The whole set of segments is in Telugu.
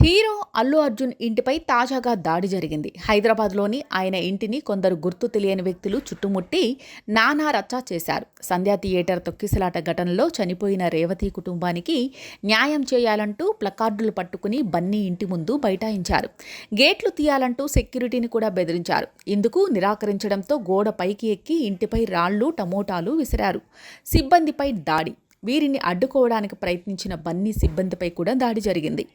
హీరో అల్లు అర్జున్ ఇంటిపై తాజాగా దాడి జరిగింది. హైదరాబాద్లోని ఆయన ఇంటిని కొందరు గుర్తు తెలియని వ్యక్తులు చుట్టుముట్టి నానా రచ్చా చేశారు. సంధ్యా థియేటర్ తొక్కిసలాట ఘటనలో చనిపోయిన రేవతి కుటుంబానికి న్యాయం చేయాలంటూ ప్లకార్డులు పట్టుకుని బన్నీ ఇంటి ముందు బైఠాయించారు. గేట్లు తీయాలంటూ సెక్యూరిటీని కూడా బెదిరించారు. ఇందుకు నిరాకరించడంతో గోడ పైకి ఎక్కి ఇంటిపై రాళ్లు, టమోటాలు విసిరారు. సిబ్బందిపై దాడి. వీరిని అడ్డుకోవడానికి ప్రయత్నించిన బన్నీ సిబ్బందిపై కూడా దాడి జరిగింది.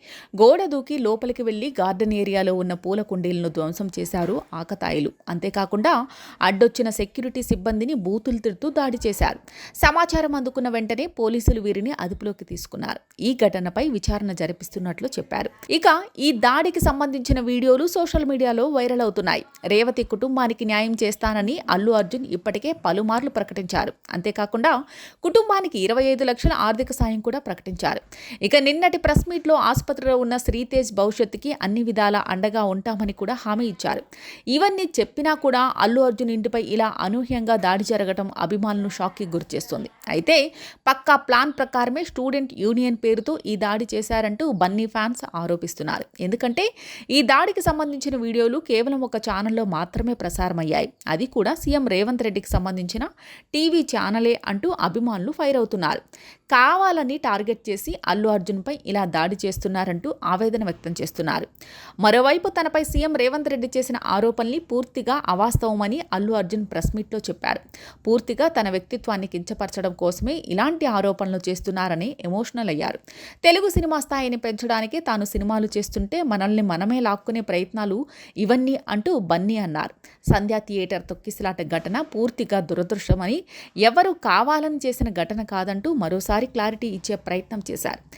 గోడ దూకి లోపలికి వెళ్లి గార్డెన్ ఏరియాలో ఉన్న పూల కుండీలను ధ్వంసం చేశారు ఆకతాయిలు. అంతేకాకుండా అడ్డొచ్చిన సెక్యూరిటీ సిబ్బందిని బూతులు తిడుతూ దాడి చేశారు. సమాచారం అందుకున్న వెంటనే పోలీసులు వీరిని అదుపులోకి తీసుకున్నారు. ఈ ఘటనపై విచారణ జరిపిస్తున్నట్లు చెప్పారు. ఇక ఈ దాడికి సంబంధించిన వీడియోలు సోషల్ మీడియాలో వైరల్ అవుతున్నాయి. రేవతి కుటుంబానికి న్యాయం చేస్తానని అల్లు అర్జున్ ఇప్పటికే పలుమార్లు ప్రకటించారు. అంతేకాకుండా కుటుంబానికి 25 లక్షల ఆర్థిక సాయం కూడా ప్రకటించారు. ఇక నిన్నటి ప్రెస్ మీట్లో ఆసుపత్రిలో ఉన్న శ్రీతేజ్ భవిష్యత్తుకి అన్ని విధాలా అండగా ఉంటామని కూడా హామీ ఇచ్చారు. ఇవన్నీ చెప్పినా కూడా అల్లు అర్జున్ ఇంటిపై ఇలా అనూహ్యంగా దాడి జరగడం అభిమానులను షాక్కి గురిచేస్తుంది. అయితే పక్కా ప్లాన్ ప్రకారమే స్టూడెంట్ యూనియన్ పేరుతో ఈ దాడి చేశారంటూ బన్నీ ఫ్యాన్స్ ఆరోపిస్తున్నారు. ఎందుకంటే ఈ దాడికి సంబంధించిన వీడియోలు కేవలం ఒక ఛానల్లో మాత్రమే ప్రసారమయ్యాయి. అది కూడా సీఎం రేవంత్ రెడ్డికి సంబంధించిన టీవీ ఛానలే అంటూ అభిమానులు ఫైర్ అవుతున్నారు. కావాలని టార్గెట్ చేసి అల్లు అర్జున్పై ఇలా దాడి చేస్తున్నారంటూ ఆవేదన వ్యక్తం చేస్తున్నారు. మరోవైపు తనపై సీఎం రేవంత్ రెడ్డి చేసిన ఆరోపణల్ని పూర్తిగా అవాస్తవమని అల్లు అర్జున్ ప్రెస్ మీట్లో చెప్పారు. పూర్తిగా తన వ్యక్తిత్వాన్ని కించపరచడం కోసమే ఇలాంటి ఆరోపణలు చేస్తున్నారని ఎమోషనల్ అయ్యారు. తెలుగు సినిమా స్థాయిని పెంచడానికి తాను సినిమాలు చేస్తుంటే మనల్ని మనమే లాక్కునే ప్రయత్నాలు ఇవన్నీ అంటూ బన్నీ అన్నారు. సంధ్యా థియేటర్ తొక్కిసలాట ఘటన పూర్తిగా దురదృష్టమని, ఎవరు కావాలని చేసిన ఘటన కాదంటూ మరోసారి క్లారిటీ ఇచ్చే ప్రయత్నం చేశారు.